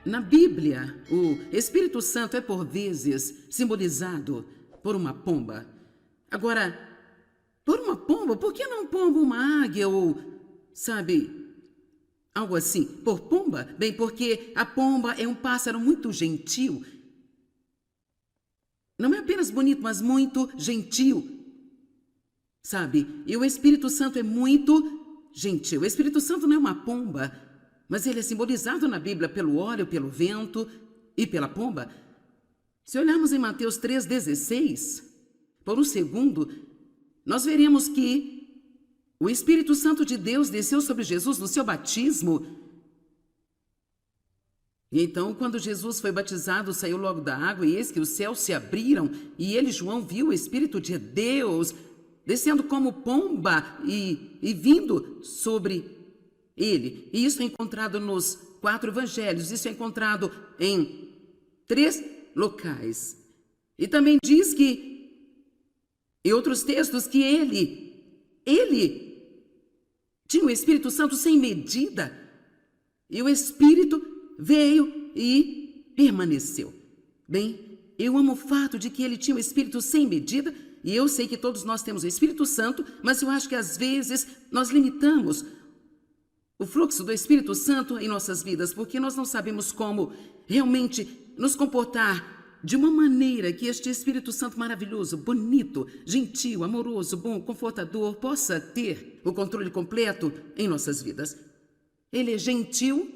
na Bíblia, o Espírito Santo é por vezes simbolizado por uma pomba. Agora, por uma pomba, por que não pomba uma águia ou, sabe, algo assim? Por pomba? Bem, porque a pomba é um pássaro muito gentil. Não é apenas bonito, mas muito gentil. Sabe? E o Espírito Santo é muito gentil. O Espírito Santo não é uma pomba, mas ele é simbolizado na Bíblia pelo óleo, pelo vento e pela pomba. Se olharmos em Mateus 3,16, por um segundo, nós veremos que o Espírito Santo de Deus desceu sobre Jesus no seu batismo. E então, quando Jesus foi batizado, saiu logo da água, e eis que os céus se abriram, e ele, João, viu o Espírito de Deus descendo como pomba e vindo sobre ele. E isso é encontrado nos 4 evangelhos, isso é encontrado em 3 locais. E também diz que, em outros textos, que ele tinha o Espírito Santo sem medida. E o Espírito veio e permaneceu. Bem, eu amo o fato de que ele tinha o Espírito sem medida. E eu sei que todos nós temos o Espírito Santo, mas eu acho que às vezes nós limitamos o fluxo do Espírito Santo em nossas vidas, porque nós não sabemos como realmente nos comportar de uma maneira que este Espírito Santo maravilhoso, bonito, gentil, amoroso, bom, confortador, possa ter o controle completo em nossas vidas. Ele é gentil.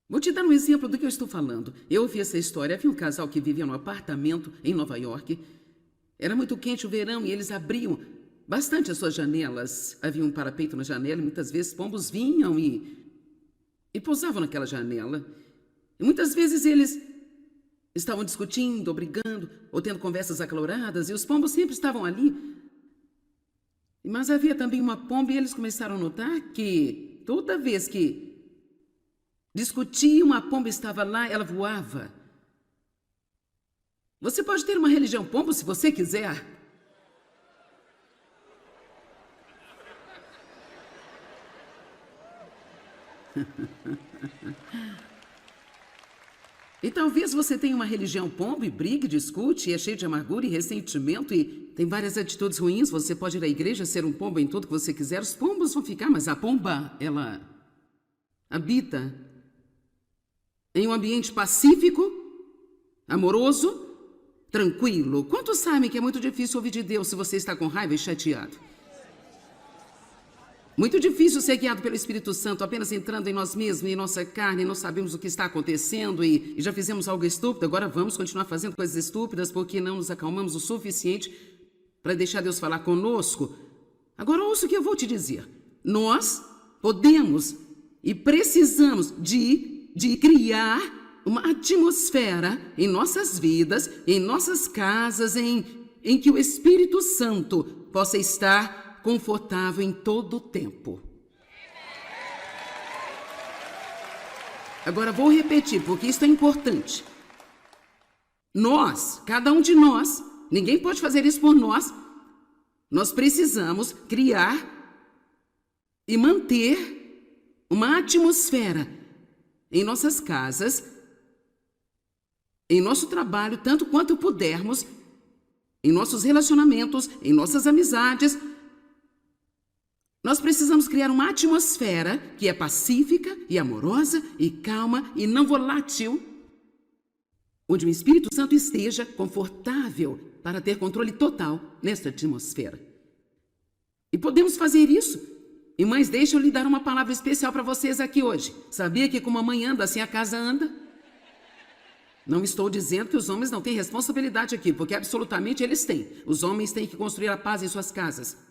Vou te dar um exemplo do que eu estou falando. Eu ouvi essa história. Havia um casal que vivia num apartamento em Nova York. Era muito quente o verão e eles abriam bastante as suas janelas. Havia um parapeito na janela e muitas vezes pombos vinham e pousavam naquela janela. E muitas vezes eles estavam discutindo, ou brigando, ou tendo conversas acaloradas, e os pombos sempre estavam ali. Mas havia também uma pomba e eles começaram a notar que toda vez que discutiam, a pomba estava lá, ela voava. Você pode ter uma religião pombo se você quiser. E talvez você tenha uma religião pombo e brigue, discute, e é cheio de amargura e ressentimento e tem várias atitudes ruins. Você pode ir à igreja, ser um pombo em tudo que você quiser. Os pombos vão ficar, mas a pomba, ela habita em um ambiente pacífico, amoroso, tranquilo. Quantos sabem que é muito difícil ouvir de Deus se você está com raiva e chateado? Muito difícil ser guiado pelo Espírito Santo, apenas entrando em nós mesmos, em nossa carne, não sabemos o que está acontecendo e já fizemos algo estúpido, agora vamos continuar fazendo coisas estúpidas porque não nos acalmamos o suficiente para deixar Deus falar conosco. Agora ouça o que eu vou te dizer. Nós podemos e precisamos de criar uma atmosfera em nossas vidas, em nossas casas, em que o Espírito Santo possa estar confortável em todo o tempo. Agora vou repetir, porque isso é importante. Nós, cada um de nós, ninguém pode fazer isso por nós, nós precisamos criar e manter uma atmosfera em nossas casas, em nosso trabalho, tanto quanto pudermos, em nossos relacionamentos, em nossas amizades. Nós precisamos criar uma atmosfera que é pacífica e amorosa e calma e não volátil, onde o Espírito Santo esteja confortável para ter controle total nesta atmosfera. E podemos fazer isso. E mães, deixa eu lhe dar uma palavra especial para vocês aqui hoje. Sabia que como a mãe anda, assim a casa anda? Não estou dizendo que os homens não têm responsabilidade aqui, porque absolutamente eles têm. Os homens têm que construir a paz em suas casas.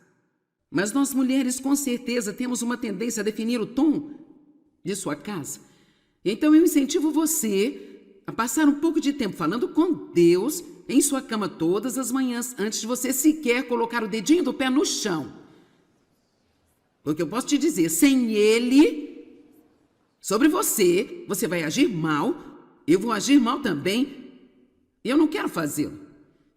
Mas nós mulheres, com certeza, temos uma tendência a definir o tom de sua casa. Então eu incentivo você a passar um pouco de tempo falando com Deus em sua cama todas as manhãs, antes de você sequer colocar o dedinho do pé no chão. Porque eu posso te dizer, sem Ele, sobre você, você vai agir mal. Eu vou agir mal também. E eu não quero fazê-lo.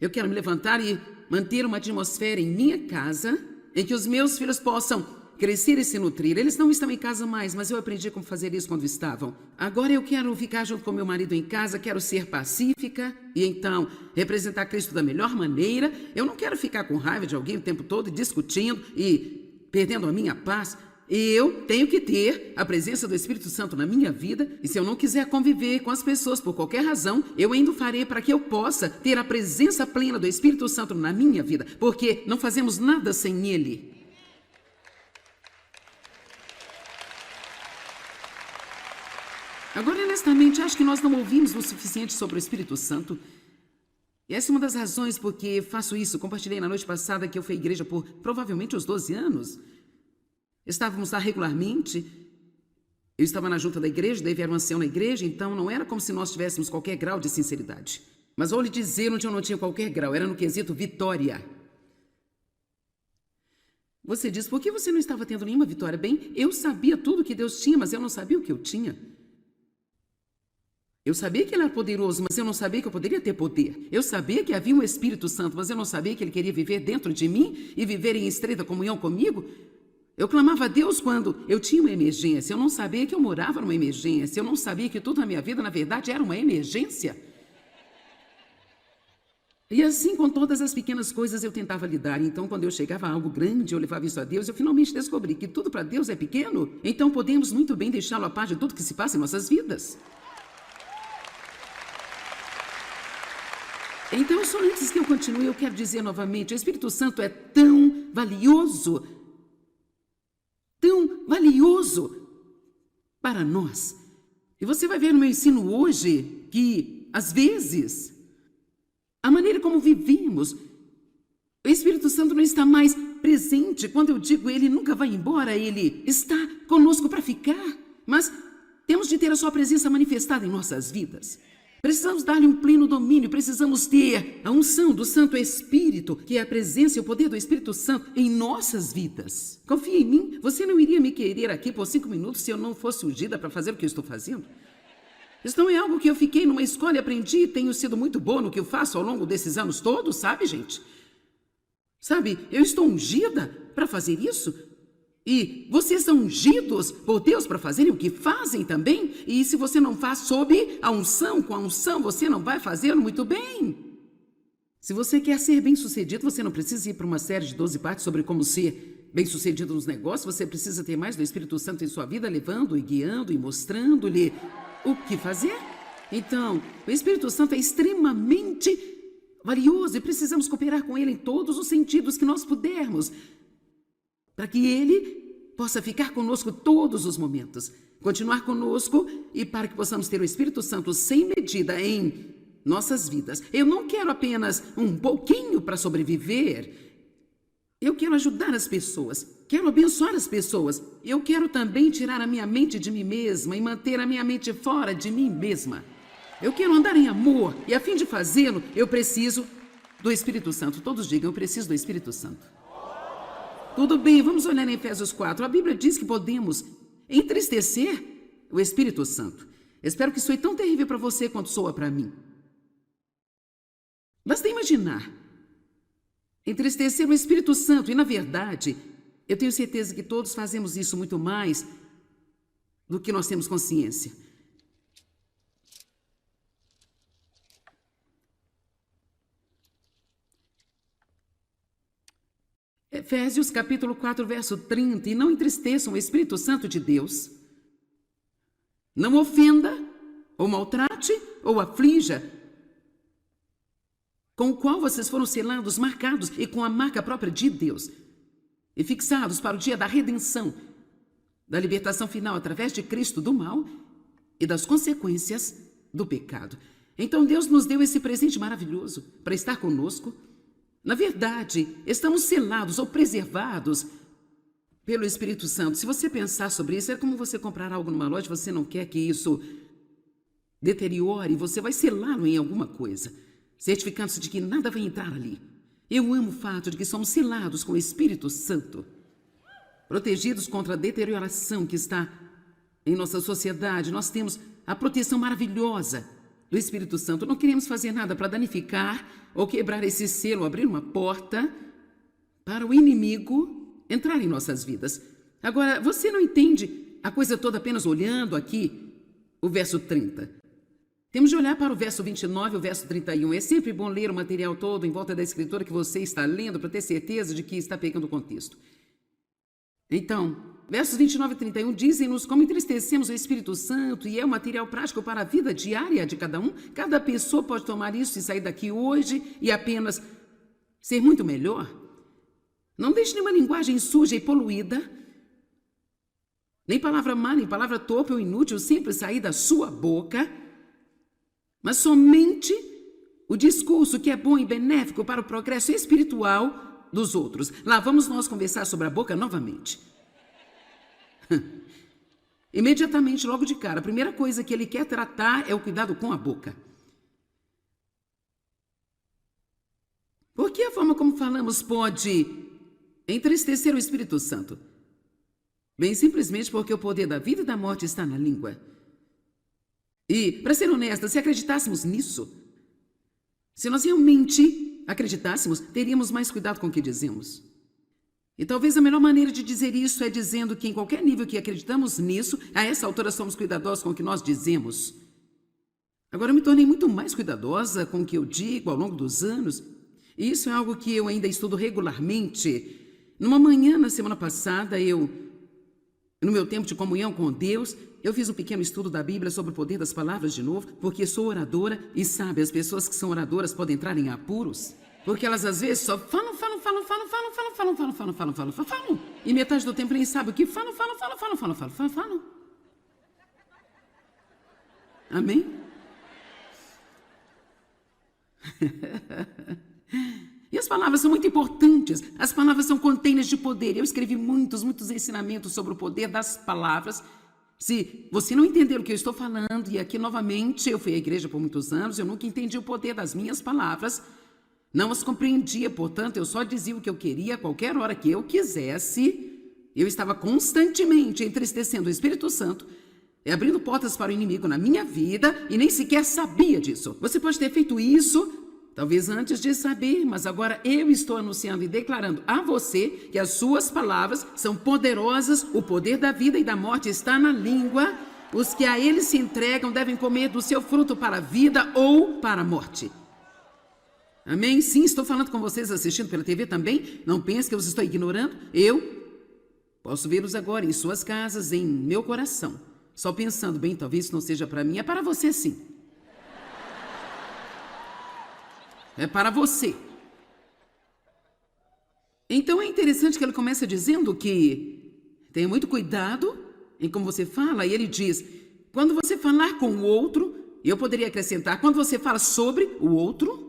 Eu quero me levantar e manter uma atmosfera em minha casa em que os meus filhos possam crescer e se nutrir. Eles não estão em casa mais, mas eu aprendi como fazer isso quando estavam. Agora eu quero ficar junto com meu marido em casa, quero ser pacífica e então representar Cristo da melhor maneira. Eu não quero ficar com raiva de alguém o tempo todo, discutindo e perdendo a minha paz. Eu tenho que ter a presença do Espírito Santo na minha vida, e se eu não quiser conviver com as pessoas por qualquer razão, eu ainda farei para que eu possa ter a presença plena do Espírito Santo na minha vida, porque não fazemos nada sem Ele. Agora, honestamente, acho que nós não ouvimos o suficiente sobre o Espírito Santo. E essa é uma das razões porque faço isso. Compartilhei na noite passada que eu fui à igreja por provavelmente uns 12 anos. Estávamos lá regularmente. Eu estava na junta da igreja, daí vieram um ancião na igreja, então não era como se nós tivéssemos qualquer grau de sinceridade. Mas vou lhe dizer onde eu não tinha qualquer grau, era no quesito vitória. Você diz, por que você não estava tendo nenhuma vitória? Bem, eu sabia tudo que Deus tinha, mas eu não sabia o que eu tinha. Eu sabia que Ele era poderoso, mas eu não sabia que eu poderia ter poder. Eu sabia que havia um Espírito Santo, mas eu não sabia que Ele queria viver dentro de mim e viver em estreita comunhão comigo. Eu clamava a Deus quando eu tinha uma emergência. Eu não sabia que eu morava numa emergência. Eu não sabia que tudo na minha vida, na verdade, era uma emergência. E assim, com todas as pequenas coisas, eu tentava lidar. Então, quando eu chegava a algo grande, eu levava isso a Deus, eu finalmente descobri que tudo para Deus é pequeno. Então, podemos muito bem deixá-lo a par de tudo que se passa em nossas vidas. Então, só antes que eu continue, eu quero dizer novamente, o Espírito Santo é tão valioso para nós. E você vai ver no meu ensino hoje que, às vezes, a maneira como vivemos, o Espírito Santo não está mais presente. Quando eu digo ele nunca vai embora, ele está conosco para ficar. Mas temos de ter a sua presença manifestada em nossas vidas. Precisamos dar-lhe um pleno domínio, precisamos ter a unção do Santo Espírito, que é a presença e o poder do Espírito Santo em nossas vidas. Confia em mim, você não iria me querer aqui por 5 minutos se eu não fosse ungida para fazer o que eu estou fazendo. Isso não é algo que eu fiquei numa escola e aprendi e tenho sido muito boa no que eu faço ao longo desses anos todos, sabe, gente? Sabe, eu estou ungida para fazer isso. E vocês são ungidos por Deus para fazerem o que fazem também. E se você não faz sob a unção, com a unção, você não vai fazer muito bem. Se você quer ser bem-sucedido, você não precisa ir para uma série de 12 partes sobre como ser bem-sucedido nos negócios. Você precisa ter mais do Espírito Santo em sua vida, levando e guiando e mostrando-lhe o que fazer. Então, o Espírito Santo é extremamente valioso e precisamos cooperar com ele em todos os sentidos que nós pudermos, para que Ele possa ficar conosco todos os momentos, continuar conosco e para que possamos ter o Espírito Santo sem medida em nossas vidas. Eu não quero apenas um pouquinho para sobreviver. Eu quero ajudar as pessoas, quero abençoar as pessoas. Eu quero também tirar a minha mente de mim mesma e manter a minha mente fora de mim mesma. Eu quero andar em amor e a fim de fazê-lo, eu preciso do Espírito Santo. Todos digam, eu preciso do Espírito Santo. Tudo bem, vamos olhar em Efésios 4. A Bíblia diz que podemos entristecer o Espírito Santo. Espero que soe tão terrível para você quanto soa para mim. Basta imaginar. Entristecer o Espírito Santo. E, na verdade, eu tenho certeza que todos fazemos isso muito mais do que nós temos consciência. Efésios capítulo 4, verso 30. E não entristeçam o Espírito Santo de Deus. Não ofenda, ou maltrate, ou aflija, com o qual vocês foram selados, marcados e com a marca própria de Deus, e fixados para o dia da redenção, da libertação final através de Cristo do mal e das consequências do pecado. Então Deus nos deu esse presente maravilhoso para estar conosco. Na verdade, estamos selados ou preservados pelo Espírito Santo. Se você pensar sobre isso, é como você comprar algo numa loja, você não quer que isso deteriore, você vai selá-lo em alguma coisa, certificando-se de que nada vai entrar ali. Eu amo o fato de que somos selados com o Espírito Santo, protegidos contra a deterioração que está em nossa sociedade. Nós temos a proteção maravilhosa do Espírito Santo. Não queremos fazer nada para danificar ou quebrar esse selo, abrir uma porta para o inimigo entrar em nossas vidas. Agora, você não entende a coisa toda apenas olhando aqui o verso 30. Temos de olhar para o verso 29 e o verso 31. É sempre bom ler o material todo em volta da escritura que você está lendo para ter certeza de que está pegando o contexto. Então, versos 29 e 31 dizem-nos como entristecemos o Espírito Santo e é um material prático para a vida diária de cada um. Cada pessoa pode tomar isso e sair daqui hoje e apenas ser muito melhor. Não deixe nenhuma linguagem suja e poluída, nem palavra má, nem palavra torpe ou inútil sempre sair da sua boca, mas somente o discurso que é bom e benéfico para o progresso espiritual dos outros. Lá vamos nós conversar sobre a boca novamente. Imediatamente, logo de cara, a primeira coisa que ele quer tratar é o cuidado com a boca. Porque a forma como falamos pode entristecer o Espírito Santo? Bem simplesmente porque o poder da vida e da morte está na língua. E, para ser honesta, se acreditássemos nisso, se nós realmente acreditássemos, teríamos mais cuidado com o que dizemos. E talvez a melhor maneira de dizer isso é dizendo que em qualquer nível que acreditamos nisso, a essa altura somos cuidadosos com o que nós dizemos. Agora eu me tornei muito mais cuidadosa com o que eu digo ao longo dos anos, e isso é algo que eu ainda estudo regularmente. Numa manhã, na semana passada, no meu tempo de comunhão com Deus, eu fiz um pequeno estudo da Bíblia sobre o poder das palavras de novo, porque sou oradora e sabe, as pessoas que são oradoras podem entrar em apuros, porque elas às vezes só falam. E metade do tempo nem sabe o que falam. Amém? E as palavras são muito importantes. As palavras são containers de poder. Eu escrevi muitos ensinamentos sobre o poder das palavras. Se você não entender o que eu estou falando, e aqui novamente, eu fui à igreja por muitos anos, eu nunca entendi o poder das minhas palavras, não as compreendia, portanto, eu só dizia o que eu queria a qualquer hora que eu quisesse. Eu estava constantemente entristecendo o Espírito Santo, abrindo portas para o inimigo na minha vida, e nem sequer sabia disso. Você pode ter feito isso talvez antes de saber, mas agora eu estou anunciando e declarando a você que as suas palavras são poderosas, o poder da vida e da morte está na língua. Os que a ele se entregam devem comer do seu fruto para a vida ou para a morte. Amém? Sim, estou falando com vocês assistindo pela TV também. Não pense que eu os estou ignorando. Eu posso vê-los agora em suas casas, em meu coração. Só pensando, bem, talvez isso não seja para mim, é para você sim. É para você. Então é interessante que ele começa dizendo que tenha muito cuidado em como você fala. E ele diz, quando você falar com o outro, eu poderia acrescentar, quando você fala sobre o outro.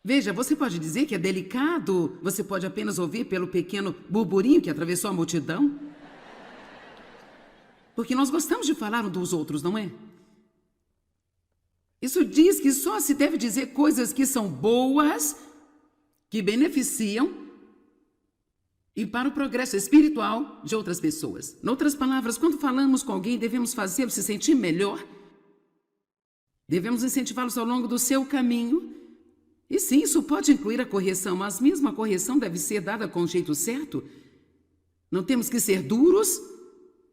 Veja, você pode dizer que é delicado, você pode apenas ouvir pelo pequeno burburinho que atravessou a multidão. Porque nós gostamos de falar uns dos outros, não é? Isso diz que só se deve dizer coisas que são boas, que beneficiam e para o progresso espiritual de outras pessoas. Em outras palavras, quando falamos com alguém, devemos fazê-lo se sentir melhor. Devemos incentivá-los ao longo do seu caminho. E sim, isso pode incluir a correção, mas mesmo a correção deve ser dada com o jeito certo. Não temos que ser duros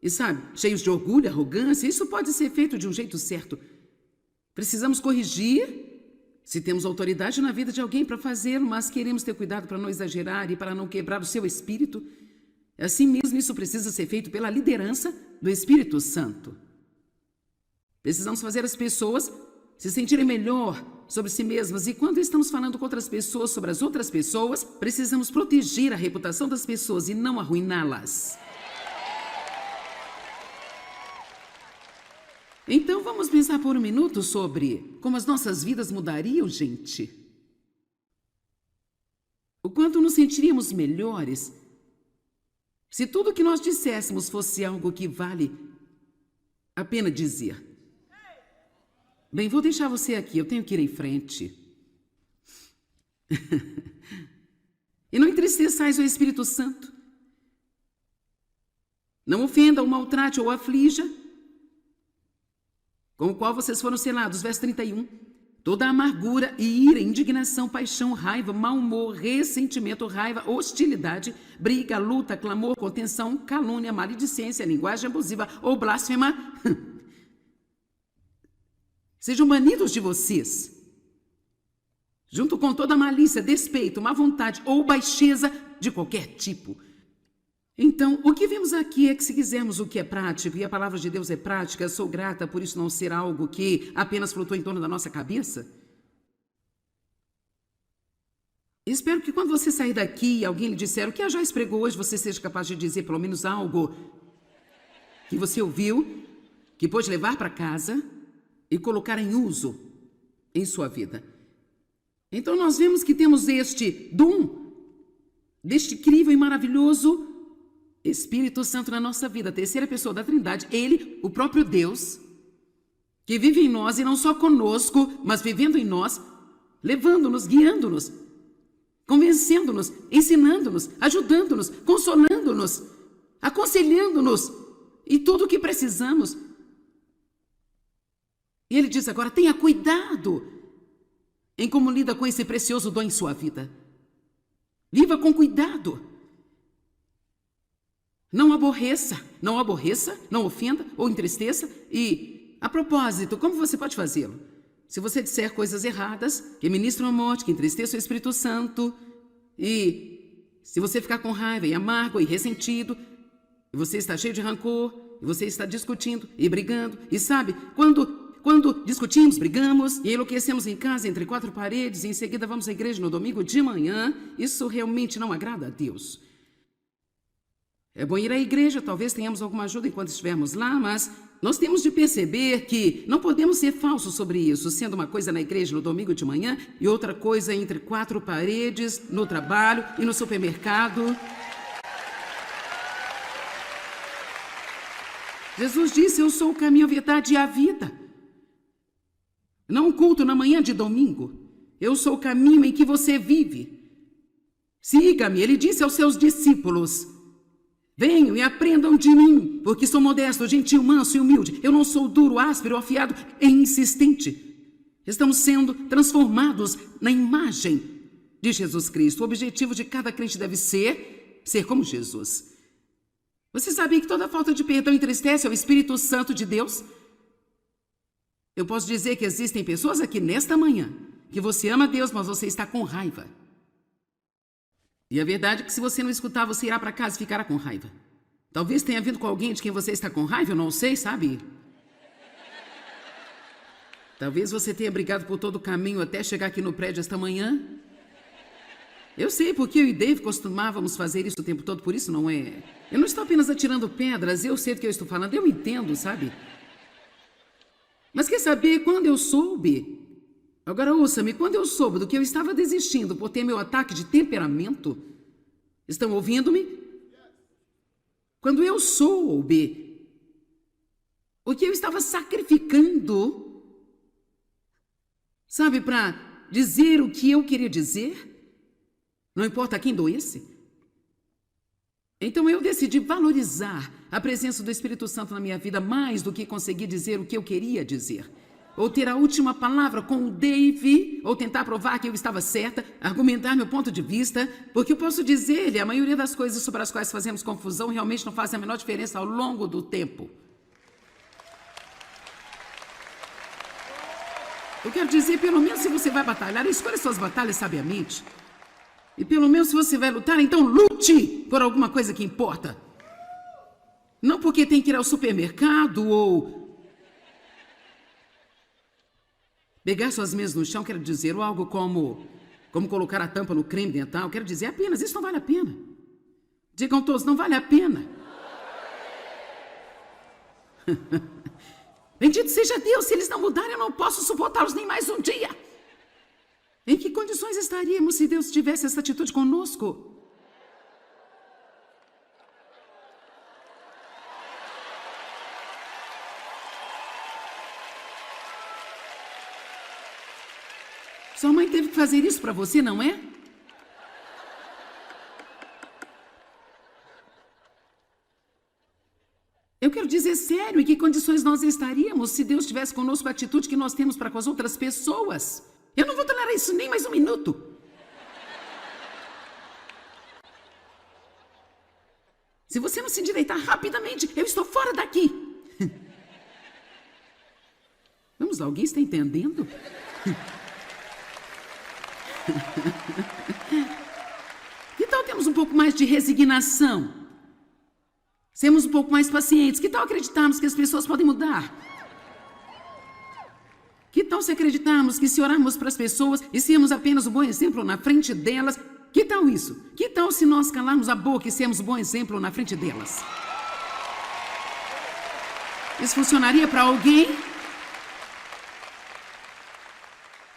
e, sabe, cheios de orgulho, arrogância. Isso pode ser feito de um jeito certo. Precisamos corrigir, se temos autoridade na vida de alguém para fazê-lo, mas queremos ter cuidado para não exagerar e para não quebrar o seu espírito. Assim mesmo, isso precisa ser feito pela liderança do Espírito Santo. Precisamos fazer as pessoas se sentirem melhor sobre si mesmas. E quando estamos falando com outras pessoas sobre as outras pessoas, precisamos proteger a reputação das pessoas e não arruiná-las. Então vamos pensar por um minuto sobre como as nossas vidas mudariam, gente. O quanto nos sentiríamos melhores se tudo o que nós disséssemos fosse algo que vale a pena dizer. Bem, vou deixar você aqui, eu tenho que ir em frente. E não entristeçais o Espírito Santo. Não ofenda, ou maltrate, ou aflija, com o qual vocês foram selados. Verso 31. toda amargura e ira, indignação, paixão, raiva, mau humor, ressentimento, raiva, hostilidade, briga, luta, clamor, contenção, calúnia, maledicência, linguagem abusiva ou blasfema, sejam banidos de vocês, junto com toda malícia, despeito, má vontade ou baixeza de qualquer tipo. Então, o que vemos aqui é que se quisermos o que é prático, e a palavra de Deus é prática, sou grata por isso não ser algo que apenas flutua em torno da nossa cabeça. Espero que quando você sair daqui e alguém lhe disser o que a Joyce pregou hoje, você seja capaz de dizer pelo menos algo que você ouviu, que pode levar para casa e colocar em uso em sua vida. Então nós vemos que temos este dom, deste incrível e maravilhoso Espírito Santo na nossa vida, a terceira pessoa da Trindade, Ele, o próprio Deus, que vive em nós e não só conosco, mas vivendo em nós, levando-nos, guiando-nos, convencendo-nos, ensinando-nos, ajudando-nos, consolando-nos, aconselhando-nos e tudo o que precisamos. E Ele diz agora, tenha cuidado em como lida com esse precioso dom em sua vida. Viva com cuidado. Não aborreça, não ofenda ou entristeça. E, a propósito, como você pode fazê-lo? Se você disser coisas erradas, que ministram a morte, que entristeçam o Espírito Santo, e se você ficar com raiva e amargo e ressentido, e você está cheio de rancor, e você está discutindo e brigando, e sabe, quando discutimos, brigamos e enlouquecemos em casa entre quatro paredes e em seguida vamos à igreja no domingo de manhã, isso realmente não agrada a Deus. É bom ir à igreja, talvez tenhamos alguma ajuda enquanto estivermos lá, mas nós temos de perceber que não podemos ser falsos sobre isso, sendo uma coisa na igreja no domingo de manhã e outra coisa entre quatro paredes, no trabalho e no supermercado. Jesus disse, eu sou o caminho, a verdade e a vida. Não um culto na manhã de domingo. Eu sou o caminho em que você vive. Siga-me, ele disse aos seus discípulos. Venham e aprendam de mim, porque sou modesto, gentil, manso e humilde. Eu não sou duro, áspero, afiado e insistente. Estamos sendo transformados na imagem de Jesus Cristo. O objetivo de cada crente deve ser como Jesus. Você sabia que toda falta de perdão entristece ao Espírito Santo de Deus? Eu posso dizer que existem pessoas aqui nesta manhã que você ama Deus, mas você está com raiva. E a verdade é que se você não escutar, você irá para casa e ficará com raiva. Talvez tenha vindo com alguém de quem você está com raiva, eu não sei, sabe? Talvez você tenha brigado por todo o caminho até chegar aqui no prédio esta manhã. Eu sei, porque eu e Dave costumávamos fazer isso o tempo todo, por isso não é... Eu não estou apenas atirando pedras, eu sei do que eu estou falando, eu entendo, sabe? Mas quer saber, quando eu soube... Agora ouça-me, quando eu soube do que eu estava desistindo por ter meu ataque de temperamento, estão ouvindo-me? Quando eu soube o que eu estava sacrificando, sabe, para dizer o que eu queria dizer, não importa quem doesse, então eu decidi valorizar a presença do Espírito Santo na minha vida mais do que conseguir dizer o que eu queria dizer. Ou ter a última palavra com o Dave, ou tentar provar que eu estava certa, argumentar meu ponto de vista, porque eu posso dizer-lhe, a maioria das coisas sobre as quais fazemos confusão realmente não fazem a menor diferença ao longo do tempo. Eu quero dizer, pelo menos se você vai batalhar, escolha suas batalhas sabiamente. E pelo menos se você vai lutar, então lute por alguma coisa que importa. Não porque tem que ir ao supermercado ou... Pegar suas mãos no chão, quero dizer, ou algo como colocar a tampa no creme dental, quero dizer apenas, isso não vale a pena. Digam todos, não vale a pena. Bendito seja Deus, se eles não mudarem, eu não posso suportá-los nem mais um dia. Em que condições estaríamos se Deus tivesse essa atitude conosco? Sua mãe teve que fazer isso para você, não é? Eu quero dizer sério, em que condições nós estaríamos se Deus tivesse conosco a atitude que nós temos para com as outras pessoas? Eu não vou tolerar isso nem mais um minuto. Se você não se endireitar rapidamente, eu estou fora daqui. Vamos lá, alguém está entendendo? Que tal termos um pouco mais de resignação? Sermos um pouco mais pacientes? Que tal acreditarmos que as pessoas podem mudar? Que tal se acreditarmos que se orarmos para as pessoas e sermos apenas um bom exemplo na frente delas? Que tal isso? Que tal se nós calarmos a boca e sermos um bom exemplo na frente delas? Isso funcionaria para alguém?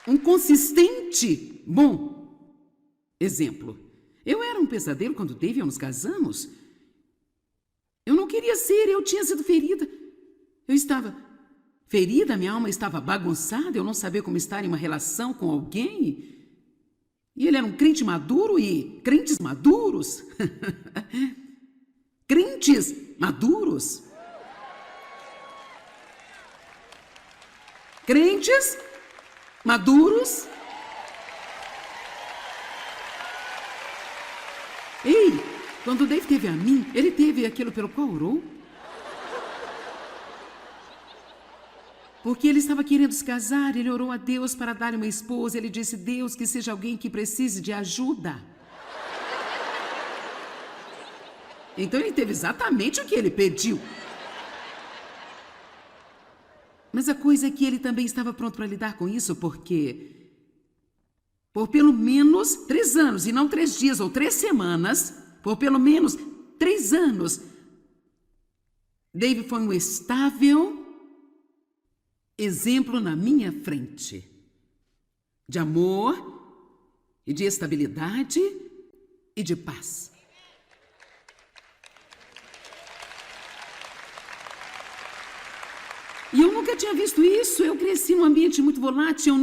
Um consistente, bom exemplo. Eu era um pesadelo quando Dave e eu nos casamos. Eu não queria ser, eu tinha sido ferida. Eu estava ferida, minha alma estava bagunçada, eu não sabia como estar em uma relação com alguém. E ele era um crente maduro e crentes maduros. Crentes maduros. Crentes maduros. Ei, quando o Dave teve a mim, ele teve aquilo pelo qual orou. Porque ele estava querendo se casar, ele orou a Deus para dar-lhe uma esposa. Ele disse, Deus, que seja alguém que precise de ajuda. Então ele teve exatamente o que ele pediu. Mas a coisa é que ele também estava pronto para lidar com isso, porque por pelo menos 3 anos, e não 3 dias ou 3 semanas, por pelo menos 3 anos, Dave foi um estável exemplo na minha frente de amor e de estabilidade e de paz. E eu nunca tinha visto isso. Eu cresci num ambiente muito volátil,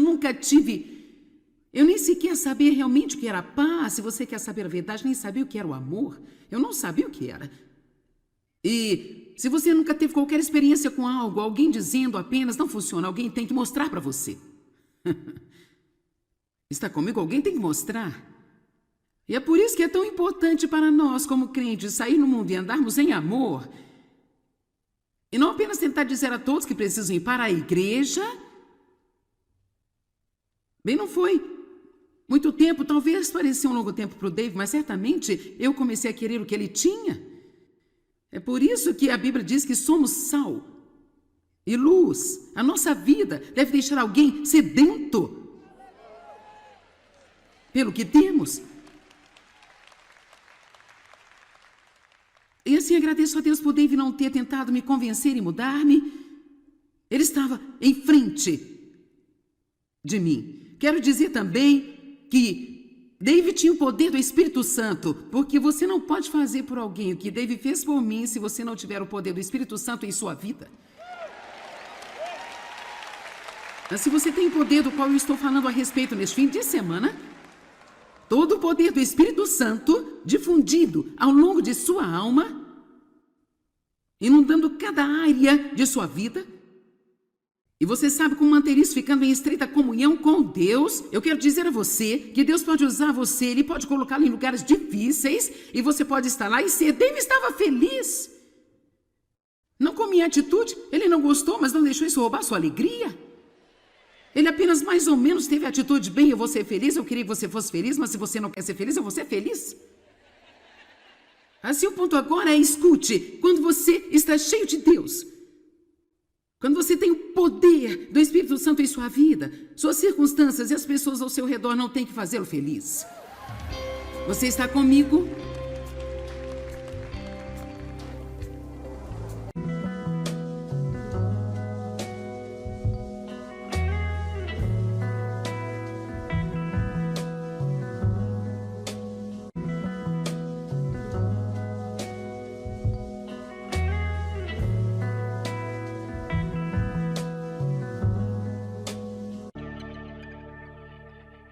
eu nem sequer sabia realmente o que era paz. Se você quer saber a verdade, nem sabia o que era o amor. Eu não sabia o que era. E se você nunca teve qualquer experiência com algo, alguém dizendo apenas não funciona, alguém tem que mostrar para você. Está comigo? Alguém tem que mostrar. E é por isso que é tão importante para nós, como crentes, sair no mundo e andarmos em amor. E não apenas tentar dizer a todos que precisam ir para a igreja. Bem, não foi muito tempo, talvez parecia um longo tempo para o Dave, mas certamente eu comecei a querer o que ele tinha. É por isso que a Bíblia diz que somos sal e luz. A nossa vida deve deixar alguém sedento pelo que temos. E assim agradeço a Deus por Dave não ter tentado me convencer e mudar-me. Ele estava em frente de mim. Quero dizer também que Dave tinha o poder do Espírito Santo, porque você não pode fazer por alguém o que Dave fez por mim se você não tiver o poder do Espírito Santo em sua vida. Mas se você tem o poder do qual eu estou falando a respeito neste fim de semana, todo o poder do Espírito Santo difundido ao longo de sua alma, inundando cada área de sua vida. E você sabe como manter isso ficando em estreita comunhão com Deus. Eu quero dizer a você que Deus pode usar você, Ele pode colocá-lo em lugares difíceis e você pode estar lá e ser. David estava feliz. Não com minha atitude, ele não gostou, mas não deixou isso roubar sua alegria. Ele apenas mais ou menos teve a atitude, bem, eu vou ser feliz, eu queria que você fosse feliz, mas se você não quer ser feliz, eu vou ser feliz. Assim, o ponto agora é, escute, quando você está cheio de Deus, quando você tem o poder do Espírito Santo em sua vida, suas circunstâncias e as pessoas ao seu redor não têm que fazê-lo feliz. Você está comigo?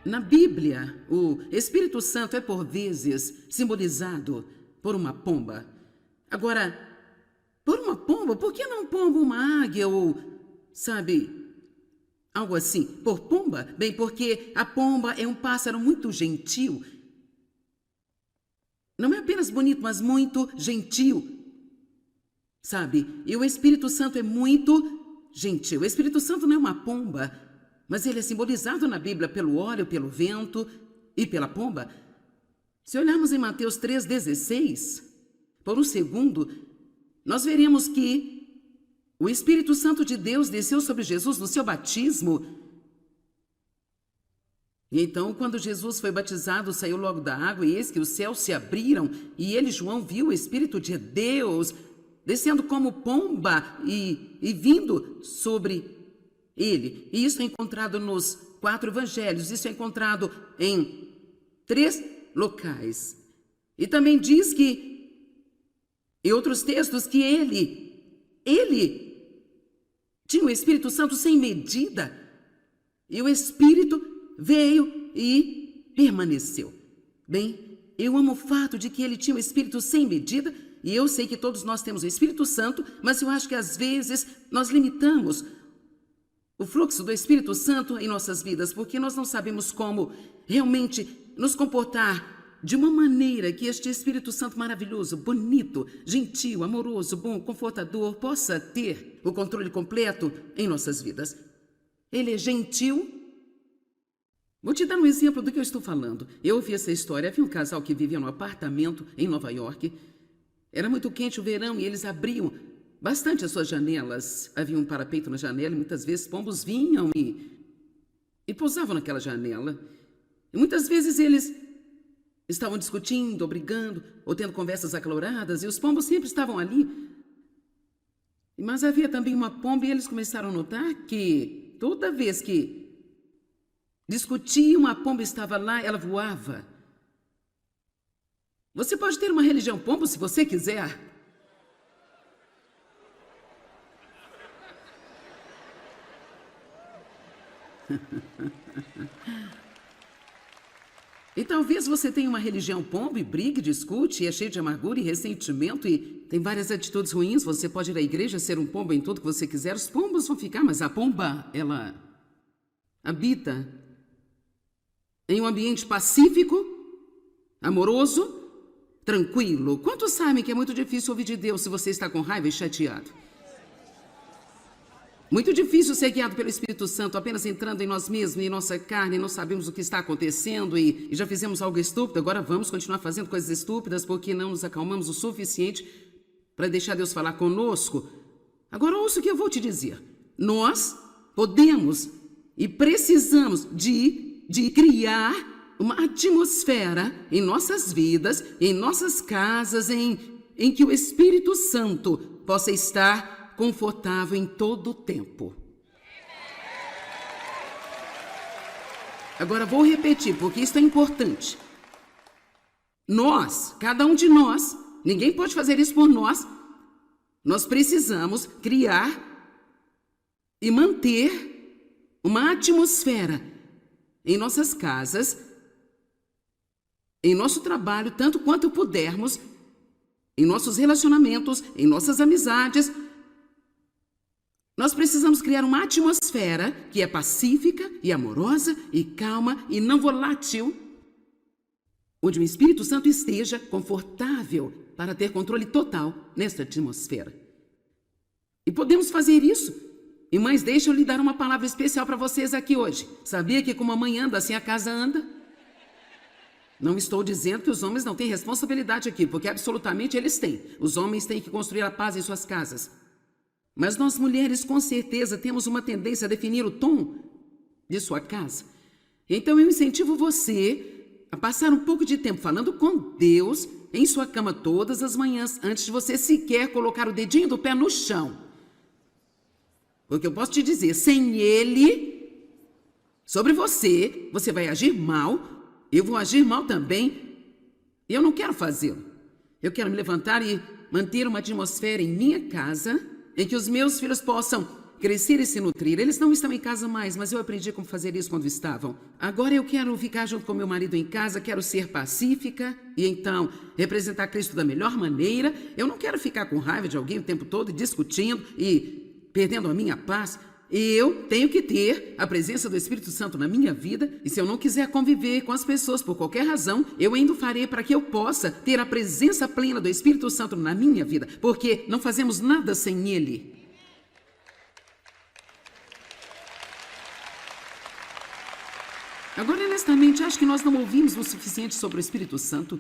Na Bíblia, o Espírito Santo é por vezes simbolizado por uma pomba. Agora, por uma pomba, por que não pomba uma águia ou, sabe, algo assim? Por pomba? Bem, porque a pomba é um pássaro muito gentil. Não é apenas bonito, mas muito gentil, sabe? E o Espírito Santo é muito gentil. O Espírito Santo não é uma pomba, mas ele é simbolizado na Bíblia pelo óleo, pelo vento e pela pomba. Se olharmos em Mateus 3,16, por um segundo, nós veremos que o Espírito Santo de Deus desceu sobre Jesus no seu batismo. E então, quando Jesus foi batizado, saiu logo da água, e eis que os céus se abriram, e ele, João, viu o Espírito de Deus descendo como pomba e vindo sobre ele. E isso é encontrado nos 4 evangelhos, isso é encontrado em 3 locais. E também diz que, em outros textos, que ele tinha o Espírito Santo sem medida, e o Espírito veio e permaneceu. Bem, eu amo o fato de que ele tinha o Espírito sem medida, e eu sei que todos nós temos o Espírito Santo, mas eu acho que às vezes nós limitamos o fluxo do Espírito Santo em nossas vidas, porque nós não sabemos como realmente nos comportar de uma maneira que este Espírito Santo maravilhoso, bonito, gentil, amoroso, bom, confortador, possa ter o controle completo em nossas vidas. Ele é gentil. Vou te dar um exemplo do que eu estou falando. Eu ouvi essa história. Havia um casal que vivia num apartamento em Nova York. Era muito quente o verão e eles abriam bastante as suas janelas. Havia um parapeito na janela e muitas vezes pombos vinham e pousavam naquela janela. E muitas vezes eles estavam discutindo, ou brigando, ou tendo conversas acaloradas, e os pombos sempre estavam ali. Mas havia também uma pomba e eles começaram a notar que toda vez que discutiam, a pomba estava lá, ela voava. Você pode ter uma religião pombo se você quiser. E talvez você tenha uma religião pombo e brigue, discute, e é cheio de amargura e ressentimento e tem várias atitudes ruins. Você pode ir à igreja, ser um pombo em tudo que você quiser. Os pombos vão ficar, mas a pomba, ela habita em um ambiente pacífico, amoroso, tranquilo. Quantos sabem que é muito difícil ouvir de Deus se você está com raiva e chateado? Muito difícil ser guiado pelo Espírito Santo apenas entrando em nós mesmos, em nossa carne, não sabemos o que está acontecendo e já fizemos algo estúpido, agora vamos continuar fazendo coisas estúpidas porque não nos acalmamos o suficiente para deixar Deus falar conosco. Agora ouça o que eu vou te dizer. Nós podemos e precisamos de criar uma atmosfera em nossas vidas, em nossas casas, em que o Espírito Santo possa estar confortável em todo o tempo. Agora vou repetir, porque isso é importante. Nós, cada um de nós, ninguém pode fazer isso por nós, nós precisamos criar e manter uma atmosfera em nossas casas, em nosso trabalho, tanto quanto pudermos, em nossos relacionamentos, em nossas amizades. Nós precisamos criar uma atmosfera que é pacífica e amorosa e calma e não volátil, onde o Espírito Santo esteja confortável para ter controle total nesta atmosfera. E podemos fazer isso. E mães, deixa eu lhe dar uma palavra especial para vocês aqui hoje. Sabia que como a mãe anda, assim a casa anda? Não estou dizendo que os homens não têm responsabilidade aqui, porque absolutamente eles têm. Os homens têm que construir a paz em suas casas. Mas nós mulheres, com certeza, temos uma tendência a definir o tom de sua casa. Então eu incentivo você a passar um pouco de tempo falando com Deus em sua cama todas as manhãs, antes de você sequer colocar o dedinho do pé no chão. Porque eu posso te dizer, sem Ele, sobre você, você vai agir mal, eu vou agir mal também, e eu não quero fazê-lo. Eu quero me levantar e manter uma atmosfera em minha casa em que os meus filhos possam crescer e se nutrir. Eles não estão em casa mais, mas eu aprendi como fazer isso quando estavam. Agora eu quero ficar junto com meu marido em casa, quero ser pacífica e então representar Cristo da melhor maneira. Eu não quero ficar com raiva de alguém o tempo todo, discutindo e perdendo a minha paz. Eu tenho que ter a presença do Espírito Santo na minha vida, e se eu não quiser conviver com as pessoas por qualquer razão, eu ainda o farei para que eu possa ter a presença plena do Espírito Santo na minha vida, porque não fazemos nada sem Ele. Agora, honestamente, acho que nós não ouvimos o suficiente sobre o Espírito Santo.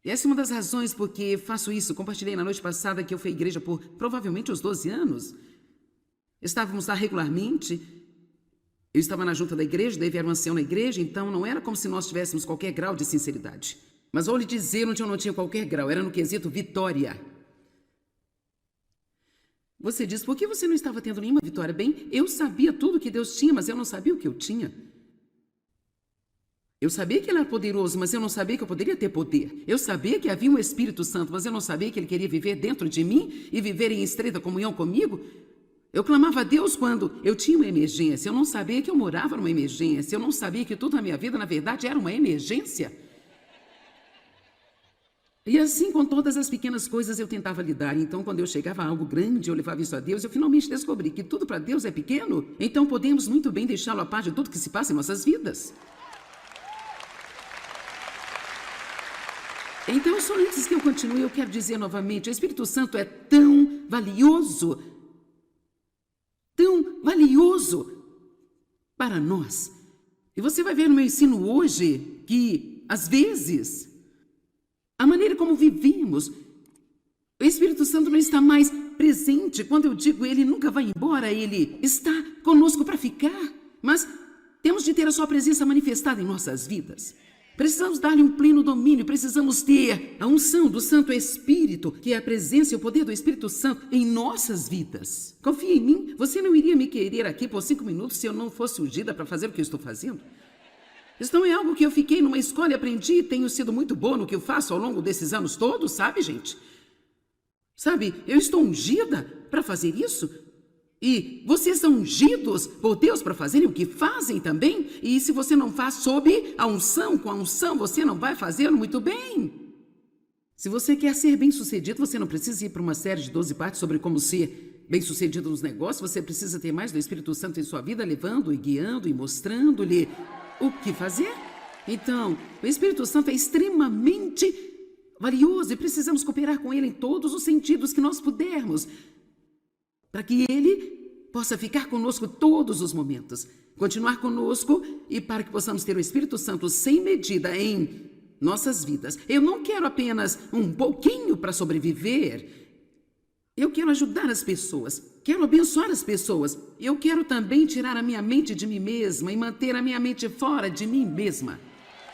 Essa é uma das razões porque faço isso. Compartilhei na noite passada que eu fui à igreja por provavelmente uns 12 anos. Estávamos lá regularmente. Eu estava na junta da igreja, daí era um ancião na igreja, então não era como se nós tivéssemos qualquer grau de sinceridade. Mas vou lhe dizer onde eu não tinha qualquer grau, era no quesito vitória. Você diz, por que você não estava tendo nenhuma vitória? Bem, eu sabia tudo que Deus tinha, mas eu não sabia o que eu tinha. Eu sabia que Ele era poderoso, mas eu não sabia que eu poderia ter poder. Eu sabia que havia um Espírito Santo, mas eu não sabia que Ele queria viver dentro de mim e viver em estreita comunhão comigo. Eu clamava a Deus quando eu tinha uma emergência. Eu não sabia que eu morava numa emergência. Eu não sabia que tudo na minha vida, na verdade, era uma emergência. E assim, com todas as pequenas coisas, eu tentava lidar. Então, quando eu chegava a algo grande, eu levava isso a Deus, eu finalmente descobri que tudo para Deus é pequeno. Então, podemos muito bem deixá-lo a par de tudo que se passa em nossas vidas. Então, só antes que eu continue, eu quero dizer novamente, o Espírito Santo é tão valioso para nós. E você vai ver no meu ensino hoje que, às vezes, a maneira como vivemos, o Espírito Santo não está mais presente. Quando eu digo ele nunca vai embora, ele está conosco para ficar. Mas temos de ter a sua presença manifestada em nossas vidas. Precisamos dar-lhe um pleno domínio, precisamos ter a unção do Santo Espírito, que é a presença e o poder do Espírito Santo em nossas vidas. Confia em mim, você não iria me querer aqui por 5 minutos se eu não fosse ungida para fazer o que eu estou fazendo? Isso não é algo que eu fiquei numa escola e aprendi e tenho sido muito boa no que eu faço ao longo desses anos todos, sabe, gente? Sabe, eu estou ungida para fazer isso. E vocês são ungidos por Deus para fazerem o que fazem também. E se você não faz sob a unção, com a unção, você não vai fazê-lo muito bem. Se você quer ser bem-sucedido, você não precisa ir para uma série de 12 partes sobre como ser bem-sucedido nos negócios. Você precisa ter mais do Espírito Santo em sua vida, levando e guiando e mostrando-lhe o que fazer. Então, o Espírito Santo é extremamente valioso e precisamos cooperar com ele em todos os sentidos que nós pudermos, para que ele possa ficar conosco todos os momentos, continuar conosco e para que possamos ter o Espírito Santo sem medida em nossas vidas. Eu não quero apenas um pouquinho para sobreviver. Eu quero ajudar as pessoas, quero abençoar as pessoas. Eu quero também tirar a minha mente de mim mesma e manter a minha mente fora de mim mesma.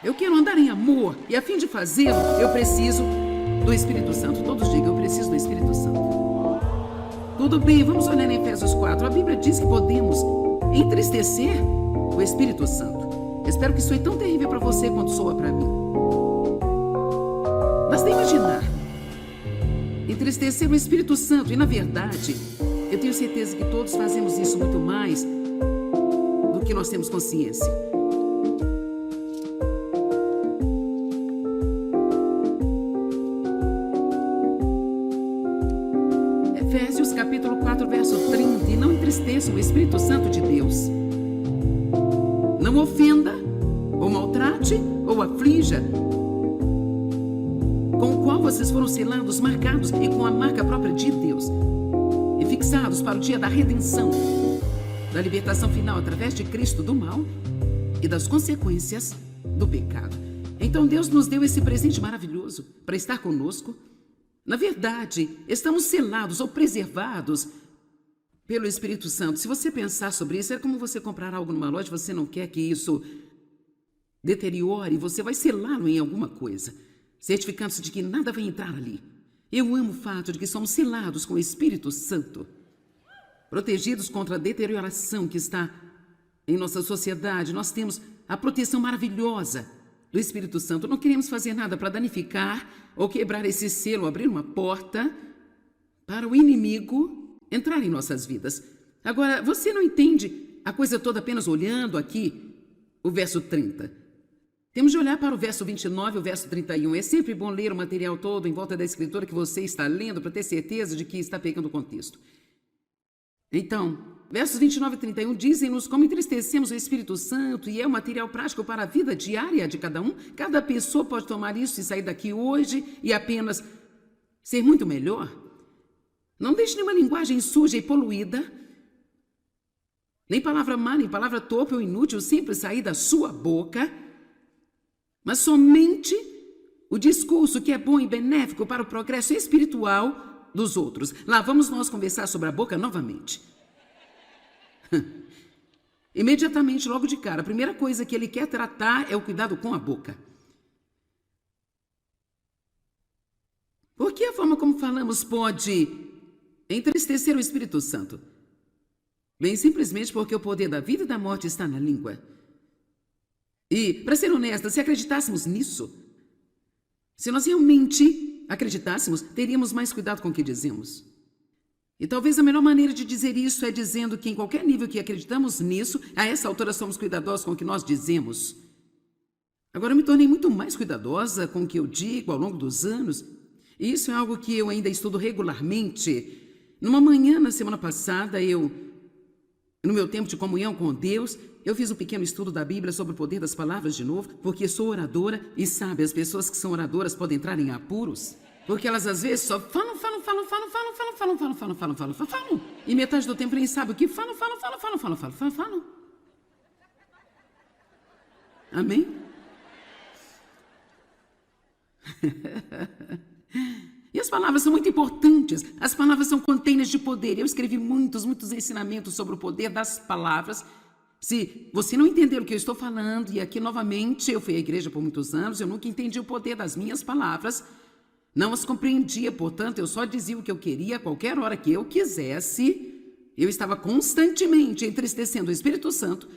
Eu quero andar em amor e a fim de fazê-lo, eu preciso do Espírito Santo. Todos digam, eu preciso do Espírito Santo. Tudo bem, vamos olhar em Efésios 4. A Bíblia diz que podemos entristecer o Espírito Santo. Espero que isso foi tão terrível para você quanto soa para mim. Basta imaginar entristecer o Espírito Santo. E, na verdade, eu tenho certeza que todos fazemos isso muito mais do que nós temos consciência. Efésios capítulo 4, verso 30. E não entristeçam o Espírito Santo de Deus. Não ofenda, ou maltrate, ou aflija, com o qual vocês foram selados, marcados e com a marca própria de Deus, e fixados para o dia da redenção, da libertação final através de Cristo do mal e das consequências do pecado. Então Deus nos deu esse presente maravilhoso para estar conosco. Na verdade, estamos selados ou preservados pelo Espírito Santo. Se você pensar sobre isso, é como você comprar algo numa loja, você não quer que isso deteriore, você vai selá-lo em alguma coisa, certificando-se de que nada vai entrar ali. Eu amo o fato de que somos selados com o Espírito Santo, protegidos contra a deterioração que está em nossa sociedade. Nós temos a proteção maravilhosa do Espírito Santo. Não queremos fazer nada para danificar ou quebrar esse selo, abrir uma porta para o inimigo entrar em nossas vidas. Agora, você não entende a coisa toda apenas olhando aqui o verso 30. Temos de olhar para o verso 29 e o verso 31. É sempre bom ler o material todo em volta da escritura que você está lendo para ter certeza de que está pegando o contexto. Então, versos 29 e 31 dizem-nos como entristecemos o Espírito Santo e é um material prático para a vida diária de cada um. Cada pessoa pode tomar isso e sair daqui hoje e apenas ser muito melhor. Não deixe nenhuma linguagem suja e poluída, nem palavra má, nem palavra torpe ou inútil sempre sair da sua boca, mas somente o discurso que é bom e benéfico para o progresso espiritual dos outros. Lá vamos nós conversar sobre a boca novamente. Imediatamente, logo de cara, a primeira coisa que ele quer tratar é o cuidado com a boca. Porque a forma como falamos pode entristecer o Espírito Santo? Bem, simplesmente porque o poder da vida e da morte está na língua. E, para ser honesta, se acreditássemos nisso, se nós realmente acreditássemos, teríamos mais cuidado com o que dizemos. E talvez a melhor maneira de dizer isso é dizendo que em qualquer nível que acreditamos nisso, a essa altura somos cuidadosos com o que nós dizemos. Agora eu me tornei muito mais cuidadosa com o que eu digo ao longo dos anos. E isso é algo que eu ainda estudo regularmente. Numa manhã, na semana passada, no meu tempo de comunhão com Deus, eu fiz um pequeno estudo da Bíblia sobre o poder das palavras de novo, porque sou oradora e sabe, as pessoas que são oradoras podem entrar em apuros, porque elas às vezes só falam. E metade do tempo nem sabe o que falam. Amém? E as palavras são muito importantes. As palavras são containers de poder. Eu escrevi muitos ensinamentos sobre o poder das palavras. Se você não entender o que eu estou falando, e aqui novamente eu fui à igreja por muitos anos, eu nunca entendi o poder das minhas palavras, não as compreendia, portanto eu só dizia o que eu queria a qualquer hora que eu quisesse. Eu estava constantemente entristecendo o Espírito Santo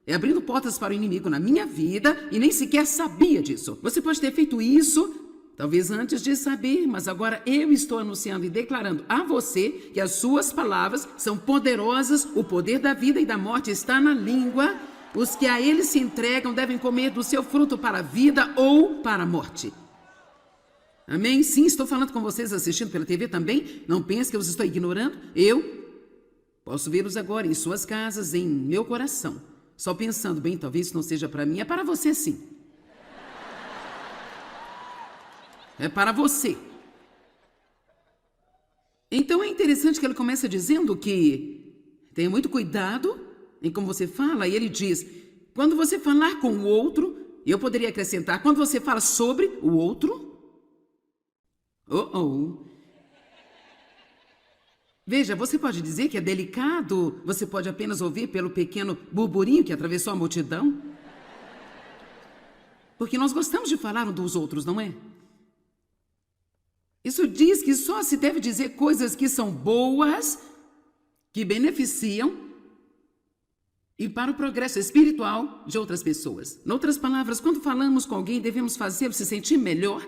e abrindo portas para o inimigo na minha vida e nem sequer sabia disso. Você pode ter feito isso talvez antes de saber, mas agora eu estou anunciando e declarando a você que as suas palavras são poderosas, o poder da vida e da morte está na língua. Os que a ele se entregam devem comer do seu fruto para a vida ou para a morte. Amém? Sim, estou falando com vocês assistindo pela TV também. Não pense que eu os estou ignorando. Eu posso vê-los agora em suas casas, em meu coração. Só pensando, bem, talvez isso não seja para mim, é para você sim. É para você. Então é interessante que ele começa dizendo que tenha muito cuidado em como você fala. E ele diz, quando você falar com o outro, e eu poderia acrescentar, quando você fala sobre o outro, veja, você pode dizer que é delicado, você pode apenas ouvir pelo pequeno burburinho que atravessou a multidão. Porque nós gostamos de falar uns dos outros, não é? Isso diz que só se deve dizer coisas que são boas, que beneficiam e para o progresso espiritual de outras pessoas. Em outras palavras, quando falamos com alguém, devemos fazê-lo se sentir melhor.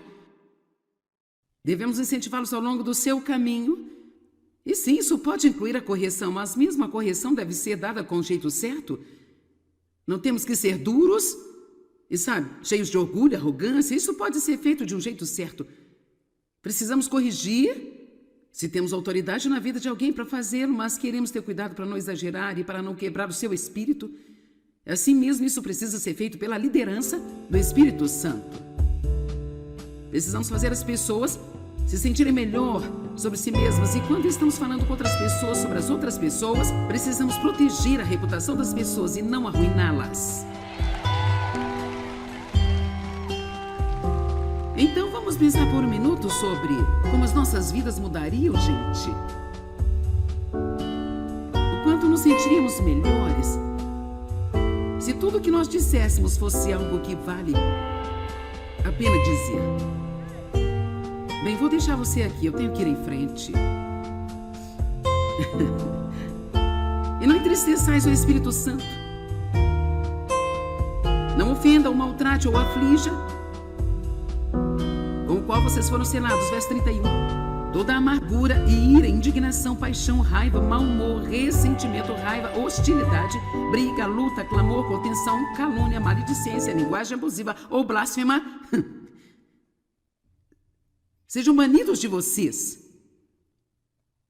Devemos incentivá-los ao longo do seu caminho. E sim, isso pode incluir a correção, mas mesmo a correção deve ser dada com o jeito certo. Não temos que ser duros e, sabe, cheios de orgulho, arrogância. Isso pode ser feito de um jeito certo. Precisamos corrigir, se temos autoridade na vida de alguém para fazê-lo, mas queremos ter cuidado para não exagerar e para não quebrar o seu espírito. Assim mesmo, isso precisa ser feito pela liderança do Espírito Santo. Precisamos fazer as pessoas se sentirem melhor sobre si mesmas. E quando estamos falando com outras pessoas sobre as outras pessoas, precisamos proteger a reputação das pessoas e não arruiná-las. Então vamos pensar por um minuto sobre como as nossas vidas mudariam, gente. O quanto nos sentiríamos melhores se tudo que nós disséssemos fosse algo que vale a pena dizer. Bem, vou deixar você aqui, eu tenho que ir em frente. E não entristeçais o Espírito Santo. Não ofenda ou maltrate ou aflija, com o qual vocês foram selados, verso 31. toda amargura e ira, indignação, paixão, raiva, mau humor, ressentimento, raiva, hostilidade, briga, luta, clamor, contenção, calúnia, maledicência, linguagem abusiva ou blasfema, sejam banidos de vocês,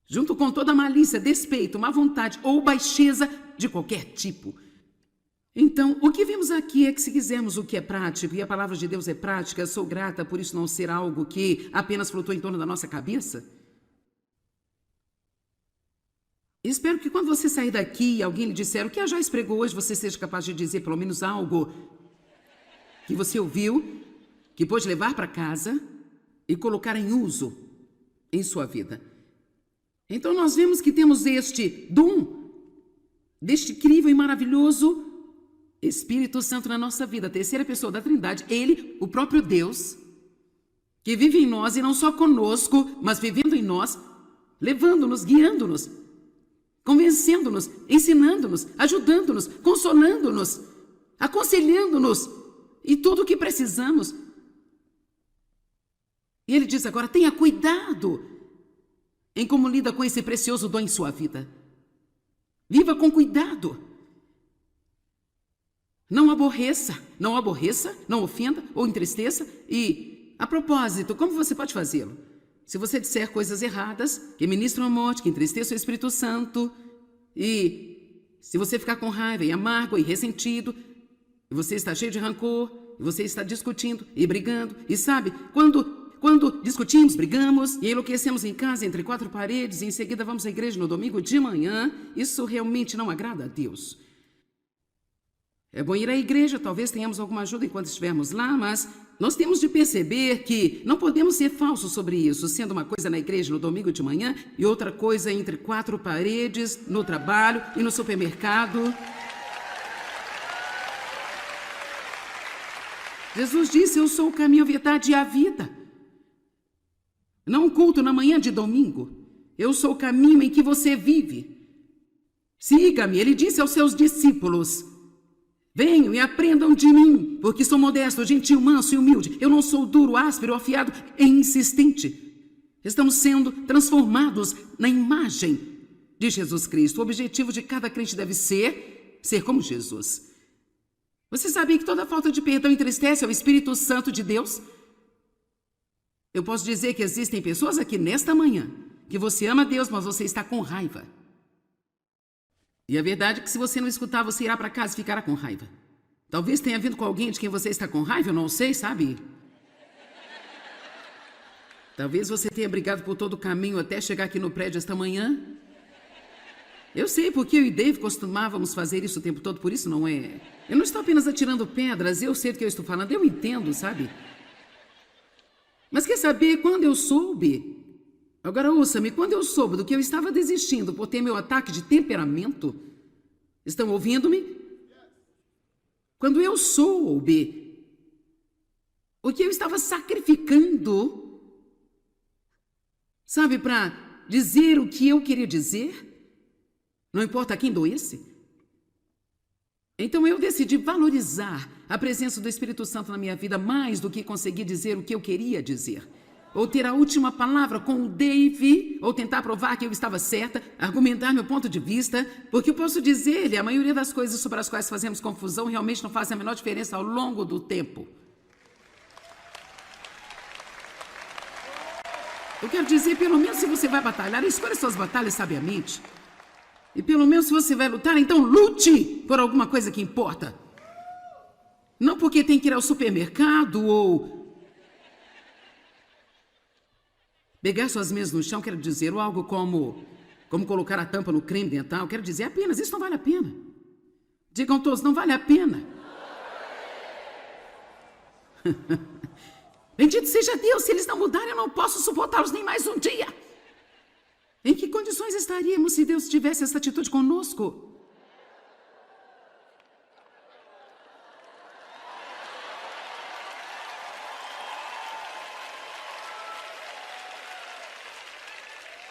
junto com toda malícia, despeito, má vontade ou baixeza de qualquer tipo. Então, o que vemos aqui é que se quisermos o que é prático, e a palavra de Deus é prática, sou grata por isso não ser algo que apenas flutua em torno da nossa cabeça. Espero que quando você sair daqui e alguém lhe disser o que a Joyce pregou hoje, você seja capaz de dizer pelo menos algo que você ouviu, que pôde levar para casa e colocar em uso em sua vida. Então nós vemos que temos este dom, deste incrível e maravilhoso Espírito Santo na nossa vida, a terceira pessoa da Trindade, Ele, o próprio Deus, que vive em nós e não só conosco, mas vivendo em nós, levando-nos, guiando-nos, convencendo-nos, ensinando-nos, ajudando-nos, consolando-nos, aconselhando-nos e tudo o que precisamos. E Ele diz agora, tenha cuidado em como lida com esse precioso dom em sua vida. Viva com cuidado. Não aborreça, não ofenda ou entristeça. E, a propósito, como você pode fazê-lo? Se você disser coisas erradas, que ministram a morte, que entristeçam o Espírito Santo, e se você ficar com raiva e amargo e ressentido, e você está cheio de rancor, e você está discutindo e brigando, e sabe, quando discutimos, brigamos e enlouquecemos em casa entre quatro paredes e em seguida vamos à igreja no domingo de manhã, isso realmente não agrada a Deus. É bom ir à igreja, talvez tenhamos alguma ajuda enquanto estivermos lá, mas nós temos de perceber que não podemos ser falsos sobre isso, sendo uma coisa na igreja no domingo de manhã e outra coisa entre quatro paredes, no trabalho e no supermercado. Jesus disse, eu sou o caminho, a verdade e a vida. Não um culto na manhã de domingo. Eu sou o caminho em que você vive. Siga-me, ele disse aos seus discípulos. Venham e aprendam de mim, porque sou modesto, gentil, manso e humilde. Eu não sou duro, áspero, afiado e insistente. Estamos sendo transformados na imagem de Jesus Cristo. O objetivo de cada crente deve ser como Jesus. Você sabia que toda falta de perdão entristece ao Espírito Santo de Deus? Eu posso dizer que existem pessoas aqui nesta manhã que você ama Deus, mas você está com raiva. E a verdade é que se você não escutar, você irá para casa e ficará com raiva. Talvez tenha vindo com alguém de quem você está com raiva, eu não sei, sabe? Talvez você tenha brigado por todo o caminho até chegar aqui no prédio esta manhã. Eu sei, porque eu e Dave costumávamos fazer isso o tempo todo, por isso não é... Eu não estou apenas atirando pedras, eu sei do que eu estou falando, eu entendo, sabe? Mas quer saber, quando eu soube... Agora ouça-me, quando eu soube do que eu estava desistindo por ter meu ataque de temperamento, estão ouvindo-me? Quando eu soube o que eu estava sacrificando, sabe, para dizer o que eu queria dizer, não importa quem doesse, então eu decidi valorizar a presença do Espírito Santo na minha vida mais do que conseguir dizer o que eu queria dizer. Ou ter a última palavra com o Dave, ou tentar provar que eu estava certa, argumentar meu ponto de vista, porque eu posso dizer-lhe, a maioria das coisas sobre as quais fazemos confusão realmente não fazem a menor diferença ao longo do tempo. Eu quero dizer, pelo menos se você vai batalhar, escolha suas batalhas sabiamente. E pelo menos se você vai lutar, então lute por alguma coisa que importa. Não porque tem que ir ao supermercado ou... Pegar suas meias no chão, quero dizer, ou algo como colocar a tampa no creme dental, quero dizer apenas, isso não vale a pena. Digam todos, não vale a pena. Bendito seja Deus, se eles não mudarem, eu não posso suportá-los nem mais um dia. Em que condições estaríamos se Deus tivesse essa atitude conosco?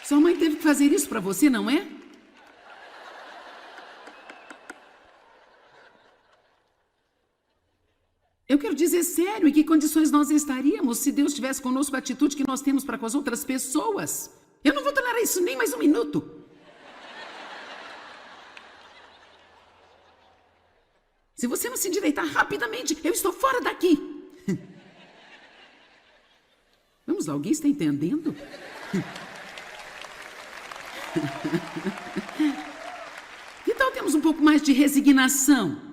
Sua mãe teve que fazer isso para você, não é? Eu quero dizer sério, em que condições nós estaríamos se Deus tivesse conosco a atitude que nós temos para com as outras pessoas? Eu não vou tolerar isso nem mais um minuto. Se você não se endireitar rapidamente, eu estou fora daqui. Vamos lá, alguém está entendendo? Que tal termos um pouco mais de resignação?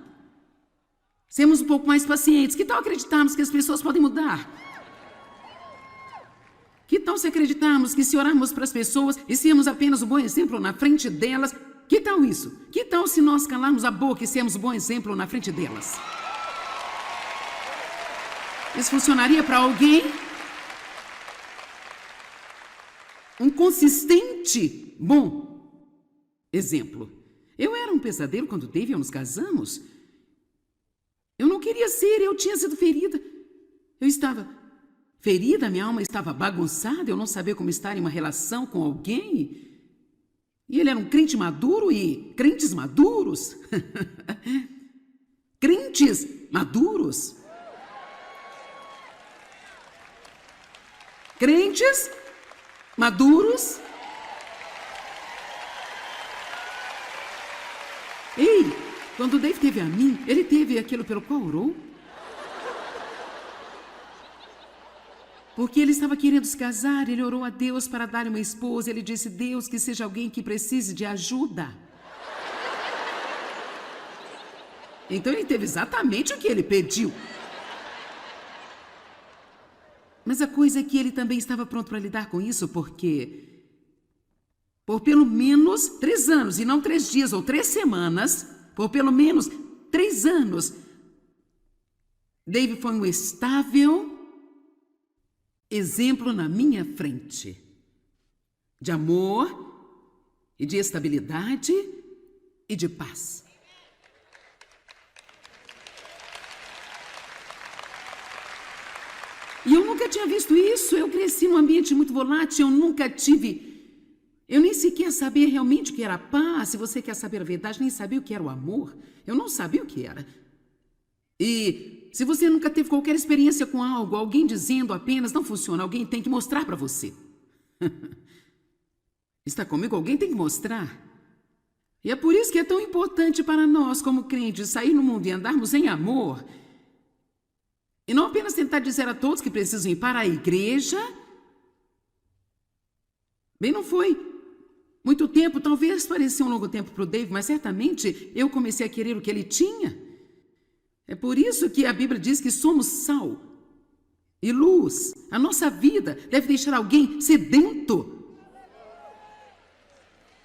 Sermos um pouco mais pacientes? Que tal acreditarmos que as pessoas podem mudar? Que tal se acreditarmos que se orarmos para as pessoas e sermos apenas um bom exemplo na frente delas? Que tal isso? Que tal se nós calarmos a boca e sermos um bom exemplo na frente delas? Isso funcionaria para alguém? Um consistente, bom exemplo. Eu era um pesadelo quando Dave e eu nos casamos. Eu não queria ser, eu tinha sido ferida. Eu estava ferida, minha alma estava bagunçada, eu não sabia como estar em uma relação com alguém. E ele era um crente maduro e crentes maduros. Crentes maduros. Crentes maduros. Ei, quando o Dave teve a mim, ele teve aquilo pelo qual orou. Porque ele estava querendo se casar, ele orou a Deus para dar uma esposa. Ele disse, Deus, que seja alguém que precise de ajuda. Então ele teve exatamente o que ele pediu. Mas a coisa é que ele também estava pronto para lidar com isso, porque por pelo menos 3 anos, e não 3 dias ou 3 semanas, por pelo menos 3 anos, Dave foi um estável exemplo na minha frente de amor e de estabilidade e de paz. E eu nunca tinha visto isso. Eu cresci num ambiente muito volátil, eu nem sequer sabia realmente o que era paz. Se você quer saber a verdade, nem sabia o que era o amor. Eu não sabia o que era. E se você nunca teve qualquer experiência com algo, alguém dizendo apenas não funciona, alguém tem que mostrar para você. Está comigo? Alguém tem que mostrar. E é por isso que é tão importante para nós, como crentes, sair no mundo e andarmos em amor. E não apenas tentar dizer a todos que precisam ir para a igreja. Bem, não foi muito tempo, talvez parecia um longo tempo para o Dave, mas certamente eu comecei a querer o que ele tinha. É por isso que a Bíblia diz que somos sal e luz. A nossa vida deve deixar alguém sedento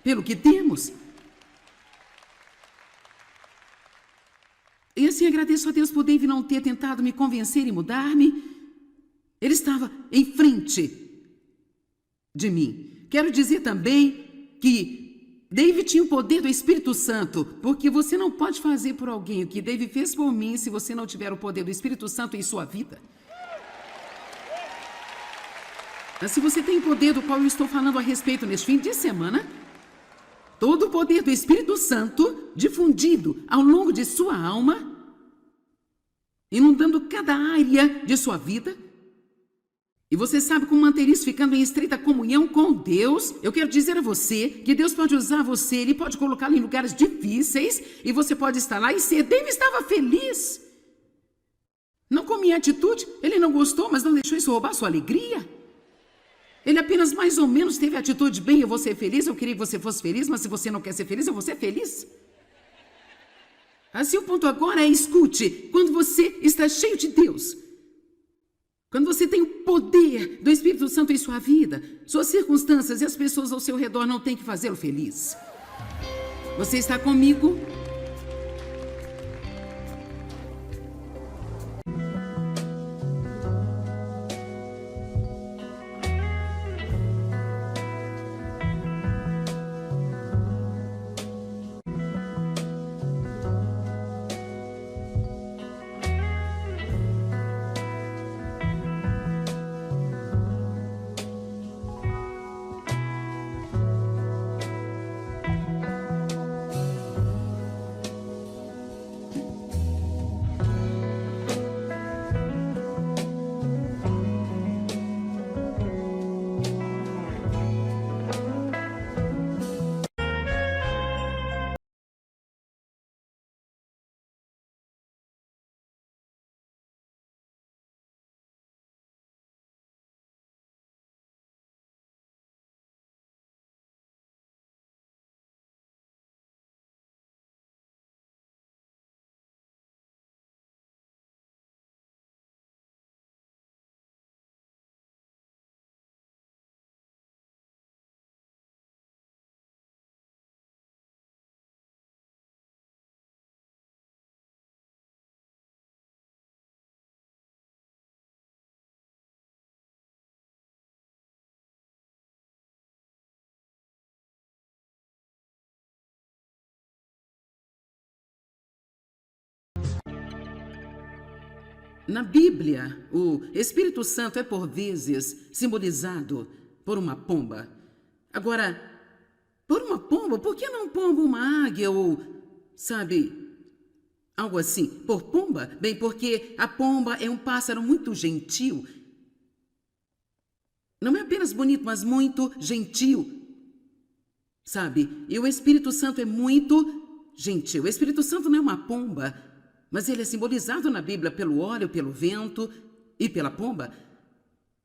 pelo que temos. E assim agradeço a Deus por Dave não ter tentado me convencer e mudar-me. Ele estava em frente de mim. Quero dizer também que Dave tinha o poder do Espírito Santo, porque você não pode fazer por alguém o que Dave fez por mim se você não tiver o poder do Espírito Santo em sua vida. Mas se você tem o poder do qual eu estou falando a respeito neste fim de semana, todo o poder do Espírito Santo difundido ao longo de sua alma, inundando cada área de sua vida. E você sabe como manter isso ficando em estreita comunhão com Deus? Eu quero dizer a você que Deus pode usar você, Ele pode colocá-lo em lugares difíceis e você pode estar lá e ser. David estava feliz. Não com minha atitude, ele não gostou, mas não deixou isso roubar sua alegria. Ele apenas mais ou menos teve a atitude, bem, eu vou ser feliz, eu queria que você fosse feliz, mas se você não quer ser feliz, eu vou ser feliz. Assim, o ponto agora é, escute, quando você está cheio de Deus, quando você tem o poder do Espírito Santo em sua vida, suas circunstâncias e as pessoas ao seu redor não têm que fazê-lo feliz. Você está comigo? Na Bíblia, o Espírito Santo é por vezes simbolizado por uma pomba. Agora, por uma pomba, por que não pomba uma águia ou, sabe, algo assim? Por pomba? Bem, porque a pomba é um pássaro muito gentil. Não é apenas bonito, mas muito gentil. Sabe? E o Espírito Santo é muito gentil. O Espírito Santo não é uma pomba, mas ele é simbolizado na Bíblia pelo óleo, pelo vento e pela pomba.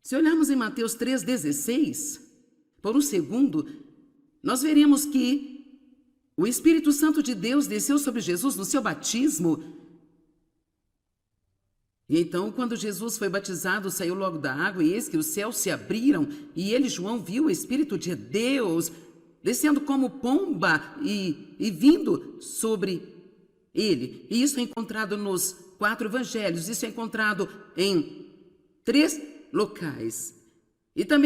Se olharmos em Mateus 3,16, por um segundo, nós veremos que o Espírito Santo de Deus desceu sobre Jesus no seu batismo. E então, quando Jesus foi batizado, saiu logo da água, e eis que os céus se abriram, e ele, João, viu o Espírito de Deus descendo como pomba e vindo sobre ele. E isso é encontrado nos 4 evangelhos, isso é encontrado em 3 locais. E também